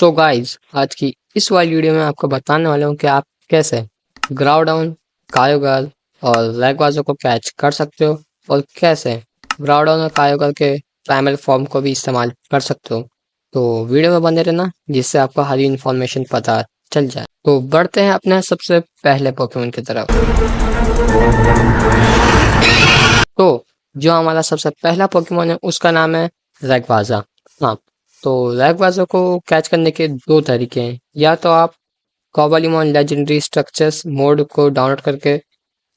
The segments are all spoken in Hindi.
सो गाइस, आज की इस वाली वीडियो में आपको बताने वाला हूँ कि आप कैसे ग्राउडाउन, कायोगल और लैगवाजो को कैच कर सकते हो और कैसे ग्राउडाउन और कायोगल के प्राइमल फॉर्म को भी इस्तेमाल कर सकते हो। तो वीडियो में बने रहना जिससे आपको हरी इन्फॉर्मेशन पता चल जाए। तो बढ़ते हैं अपने सबसे पहले पोकेमोन की तरफ। तो जो हमारा सबसे पहला पोकेमोन है उसका नाम है रैगवाजा। हाँ, तो रैगवाजा को कैच करने के दो तरीके हैं। या तो आप कॉबलीमॉन लेजेंडरी स्ट्रक्चर्स मोड को डाउनलोड करके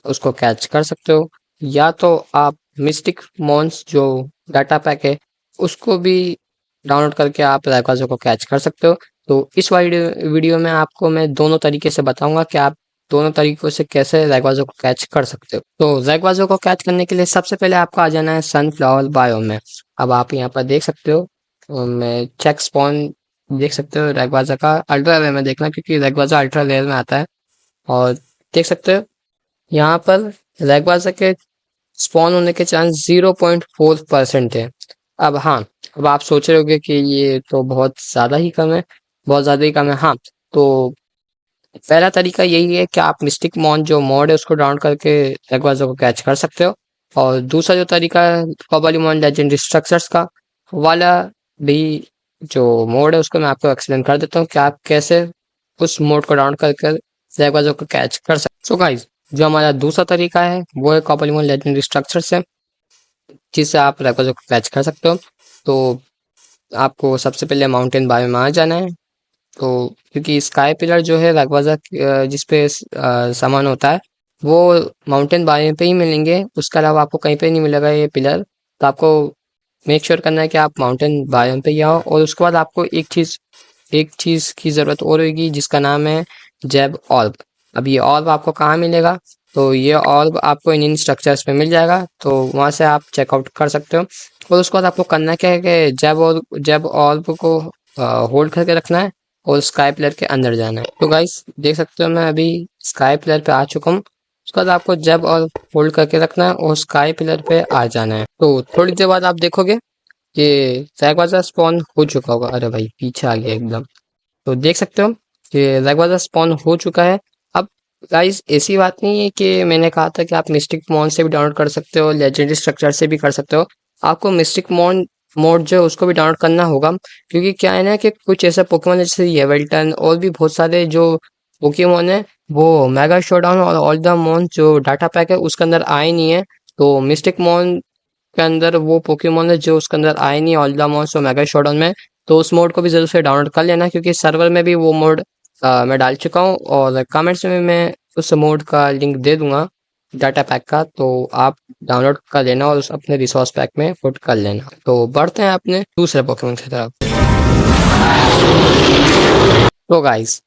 उसको कैच कर सकते हो, या तो आप मिस्टिक मॉन्स जो डाटा पैक है उसको भी डाउनलोड करके आप रैगवाजा को कैच कर सकते हो। तो इस वीडियो में आपको मैं दोनों तरीके से बताऊंगा कि आप दोनों तरीकों से कैसे रैगवाजा को कैच कर सकते हो। तो रैगवाजा को कैच करने के लिए सबसे पहले आपको आ जाना है सनफ्लावर बायोम में। अब आप यहाँ पर देख सकते हो, मैं चेक स्पॉन देख सकते हो रैगवाजा का अल्ट्रा रेयर में देखना, क्योंकि रैगवाजा अल्ट्रा रेयर में आता है। और देख सकते हो यहाँ पर रैगवाजा के स्पॉन होने के चांस 0.4% है। अब हाँ, अब आप सोच रहे होगे कि ये तो बहुत ज़्यादा ही कम है, बहुत ज़्यादा ही कम है। हाँ, तो पहला तरीका यही है कि आप मिस्टिक मॉन जो मॉड है उसको डाउनलोड करके रैगवाजा को कैच कर सकते हो। और दूसरा जो तरीका है कॉबलीमॉन लेजेंडरी स्ट्रक्चर्स का वाला भी जो मोड है उसको मैं आपको एक्सप्लेन कर देता हूँ कि आप कैसे उस मोड को डाउनलोड करके रैगवाजा को कैच कर सकते हो। सो गाइस, जो हमारा दूसरा तरीका है वो है कॉबलीमॉन लेजेंडरी स्ट्रक्चर्स है, जिससे आप रैगवाजा को कैच कर सकते हो। तो आपको सबसे पहले माउंटेन बायो में आ जाना है। तो क्योंकि स्काई पिलर जो है रैगवाजा जिसपे सामान होता है वो माउंटेन बायो पे ही मिलेंगे, उसके अलावा आपको कहीं पे नहीं मिलेगा ये पिलर। तो आपको मेक श्योर करना है कि आप माउंटेन बायो पे ही आओ। और उसके बाद आपको एक चीज़ की ज़रूरत और होगी जिसका नाम है जैब ऑर्ब। अब ये ऑर्ब आपको कहाँ मिलेगा? तो ये ऑर्ब आपको इन स्ट्रक्चर्स पे मिल जाएगा, तो वहाँ से आप चेकआउट कर सकते हो। और उसके बाद आपको करना क्या है कि जैब ऑर्ब को होल्ड करके रखना है और स्काई प्लेयर के अंदर जाना है। तो गाइस देख सकते हो मैं अभी स्काई प्लेयर पे आ चुका हूँ। उसके बाद आपको जैब और होल्ड करके रखना है और स्काई प्लेयर पे आ जाना है। तो थोड़ी देर बाद आप देखोगे कि रैगवाजा स्पॉन हो चुका होगा। अरे भाई पीछे आ गया एकदम। तो देख सकते हो कि रैगवाजा स्पॉन हो चुका है। अब गाइस ऐसी बात नहीं है कि मैंने कहा था कि आप मिस्टिक मॉन से भी डाउनलोड कर सकते हो, लेजेंडरी स्ट्रक्चर से भी कर सकते हो। आपको मिस्टिक मॉन मोड जो है उसको भी डाउनलोड करना होगा, क्योंकि क्या है ना कि कुछ ऐसा पोकेमोन है जैसे येवेल्टन और भी बहुत सारे जो पोकेमोन है वो मेगा शोडाउन और ऑल द मॉन जो डाटा पैक है उसके अंदर आए नहीं है। तो मिस्टिक मॉन के अंदर वो पोकेमोन है जो उसके अंदर आए नहीं ऑल द मॉन्स और मेगा शोडाउन में। तो उस मोड को भी जरूर से डाउनलोड कर लेना, क्योंकि सर्वर में भी वो मोड मैं डाल चुका हूँ और कमेंट्स में मैं उस मोड का लिंक दे दूंगा डाटा पैक का। तो आप डाउनलोड कर लेना और उस अपने रिसोर्स पैक में पुट कर लेना। तो बढ़ते हैं अपने दूसरे पोकेमोन की तरफ। तो गाइस,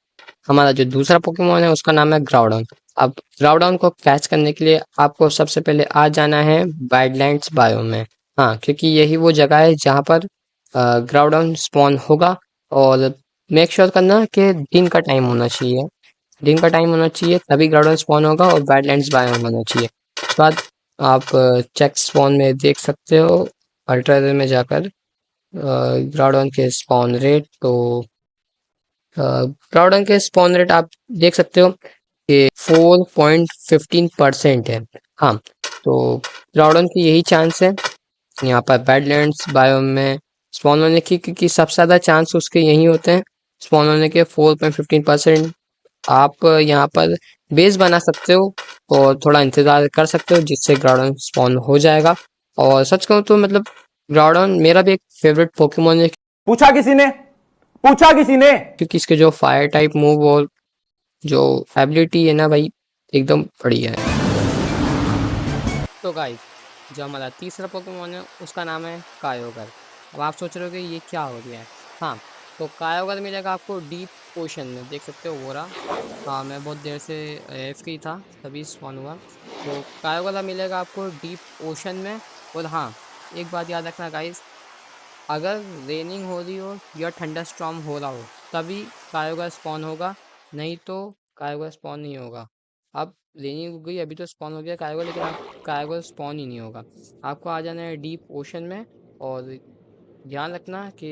हमारा जो दूसरा पोकेमोन है उसका नाम है ग्राउडन। अब ग्राउडन को कैच करने के लिए आपको सबसे पहले आ जाना है वाइल्डलैंड्स बायो में। हाँ, क्योंकि यही वो जगह है जहाँ पर ग्राउडन स्पॉन होगा। और मेक श्योर करना कि दिन का टाइम होना चाहिए, दिन का टाइम होना चाहिए तभी ग्राउडन स्पॉन होगा और वाइल्डलैंड्स बायो होना चाहिए। उसके बाद आप चेक स्पॉन में देख सकते हो अल्ट्रा रेयर में जाकर ग्राउडन के स्पॉन रेट। तो ग्राउडन के स्पॉन रेट आप देख सकते हो कि 4.15% है। हाँ, तो ग्राउडन की यही चांस है यहाँ पर बैडलैंड्स बायोम में स्पॉन होने की, क्योंकि सबसे ज़्यादा चांस उसके यही होते हैं स्पॉन होने के। 4.15% आप यहाँ पर बेस बना सकते हो और थोड़ा इंतज़ार कर सकते हो जिससे ग्राउडन स्पॉन हो जाएगा। और सच कहूँ तो मतलब ग्राउडन मेरा भी एक फेवरेट पोकेमोन है, पूछा किसी ने पूछा किसी ने क्योंकि इसके जो फायर टाइप मूव और जो एबिलिटी है ना भाई, एकदम बढ़िया है। तो गाइस, जो हमारा तीसरा पोकेमोन है उसका नाम है कायोगर। अब आप सोच रहे हो कि ये क्या हो गया है। हाँ, तो कायोगर मिलेगा आपको डीप ओशन में, देख सकते हो वो रहा। हाँ, मैं बहुत देर से एफ की था तभी स्पॉन हुआ। तो कायोगर मिलेगा आपको डीप ओशन में। और हाँ, एक बात याद रखना गाइस, अगर रेनिंग हो रही हो या ठंडा स्टॉर्म हो रहा हो तभी कायोगा स्पॉन होगा, नहीं तो कायोगा स्पॉन नहीं होगा। अब रेनिंग हो गई, अभी तो स्पॉन हो गया कायोगा, लेकिन अब कायोगा स्पॉन ही नहीं होगा। आपको आ जाना है डीप ओशन में और ध्यान रखना कि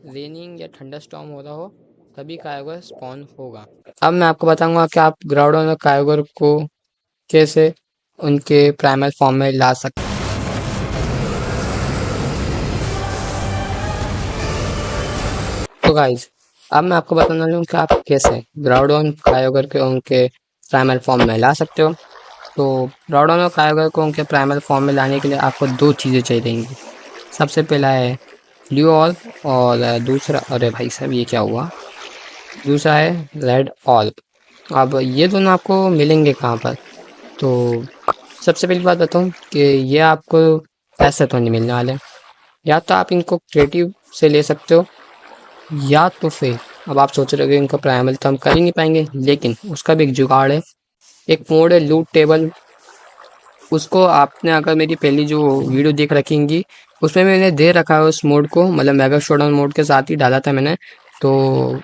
रेनिंग या ठंडा स्टॉर्म हो रहा हो तभी कायोगर स्पॉन होगा। अब मैं आपको बताऊंगा कि आप ग्राउंडन और कायोगर को कैसे उनके प्राइमल फॉर्म में ला सकते। तो गाइज अब मैं आपको बताने वाला हूँ कि आप कैसे ग्राउडन कायोगर के उनके प्राइमल फॉर्म में ला सकते हो। तो ग्राउडन और कायोगर को उनके प्राइमल फॉर्म में लाने के लिए आपको दो चीज़ें चाहिए रहेंगी। सबसे पहला है ब्लू ऑल और दूसरा, अरे भाई साहब ये क्या हुआ, दूसरा है रेड ऑल। अब ये दोनों आपको मिलेंगे कहाँ पर? तो सबसे पहली बात बताऊँ कि ये आपको ऐसे तो नहीं मिलने वाले। या तो आप इनको क्रिएटिव से ले सकते हो, या तो फिर अब आप सोच रहे हो कि इनका प्राइमल तो हम कर ही नहीं पाएंगे, लेकिन उसका भी एक जुगाड़ है। एक मोड है लूट टेबल, उसको आपने अगर मेरी पहली जो वीडियो देख रखेंगी उसमें मैंने दे रखा है उस मोड को, मतलब मेगा शोडाउन मोड के साथ ही डाला था मैंने। तो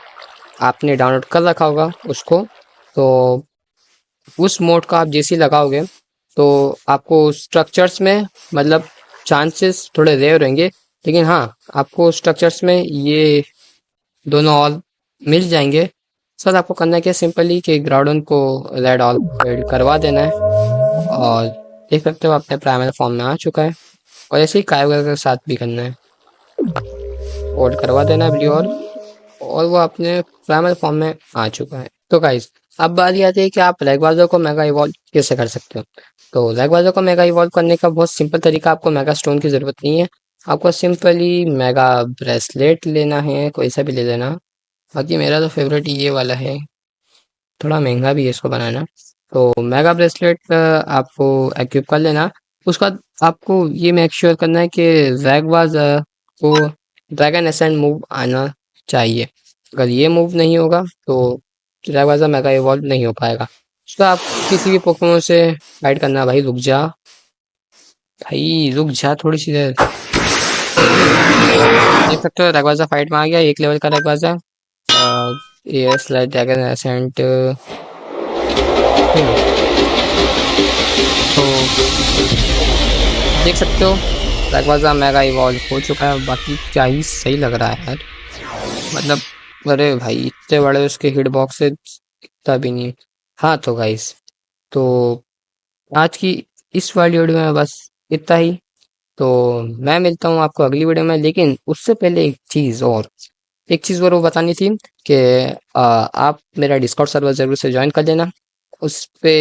आपने डाउनलोड कर रखा होगा उसको। तो उस मोड का आप जैसे ही लगाओगे तो आपको स्ट्रक्चर्स में, मतलब चांसेस थोड़े रेयर रहेंगे, लेकिन हाँ आपको स्ट्रक्चर्स में ये दोनों ऑल मिल जाएंगे। सर आपको करना क्या, सिंपली कि ग्राउंडन को रेड ऑल एड करवा देना है और देख सकते हो अपने प्राइमरी फॉर्म में आ चुका है। और ऐसे ही कायोगा के साथ भी करना है, होल्ड करवा देना है ब्लू और वो अपने प्राइमरी फॉर्म में आ चुका है। तो गाइस अब बारी आती है कि आप रैगवाजो को मेगा इवॉल्व कैसे कर सकते हो। तो रैगवाजो को मेगा इवॉल्व करने का बहुत सिंपल तरीका, आपको मेगा स्टोन की ज़रूरत नहीं है। आपको सिंपली मेगा ब्रेसलेट लेना है, कोई सा भी ले लेना। बाकी मेरा तो फेवरेट ये वाला है, थोड़ा महंगा भी है इसको बनाना। तो मेगा ब्रेसलेट आपको एक्विप कर लेना। उसका आपको ये मेक श्योर करना है कि रैगवाज को ड्रैगन एसेंट मूव आना चाहिए। अगर ये मूव नहीं होगा तो रैगवाजा मेगा इवॉल्व नहीं हो पाएगा। उसका आप किसी भी पोकेमोन से फाइट करना। भाई रुक जा, भाई रुक जा थोड़ी सी देर। देख सकते हो रैगवाजा फाइट में आ गया, एक लेवल का रैगवाजा। ये स्लाइड ड्रैगन एसेंट। तो देख सकते हो रैगवाजा मेगा इवॉल्व हो चुका है। बाकी क्या ही सही लग रहा है यार, मतलब अरे भाई इतने बड़े उसके हिट बॉक्स है, इतना भी नहीं। हाँ तो गाइस, तो आज की इस वाली वीडियो में बस इतना ही। तो मैं मिलता हूँ आपको अगली वीडियो में, लेकिन उससे पहले एक चीज़ और वो बतानी थी कि आप मेरा डिस्कॉर्ड सर्वर ज़रूर से ज्वाइन कर लेना। उस पे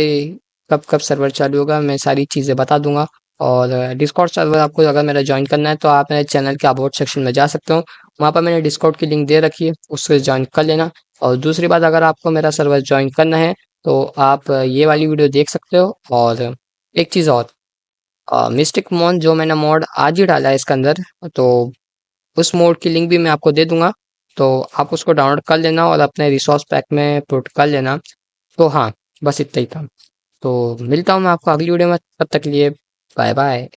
कब कब सर्वर चालू होगा मैं सारी चीज़ें बता दूंगा। और डिस्कॉर्ड सर्वर आपको अगर मेरा ज्वाइन करना है तो आप मेरे चैनल के अबाउट सेक्शन में जा सकते हो, वहाँ पर मैंने डिस्कॉर्ड की लिंक दे रखी है, उससे ज्वाइन कर लेना। और दूसरी बात, अगर आपको मेरा सर्वर ज्वाइन करना है तो आप ये वाली वीडियो देख सकते हो। और एक चीज़ और, मिस्टिक मॉन जो मैंने मॉड आज ही डाला है इसके अंदर, तो उस मोड की लिंक भी मैं आपको दे दूंगा। तो आप उसको डाउनलोड कर लेना और अपने रिसोर्स पैक में पुट कर लेना। तो हाँ, बस इतना ही था। तो मिलता हूँ मैं आपको अगली वीडियो में, तब तक के लिए बाय बाय।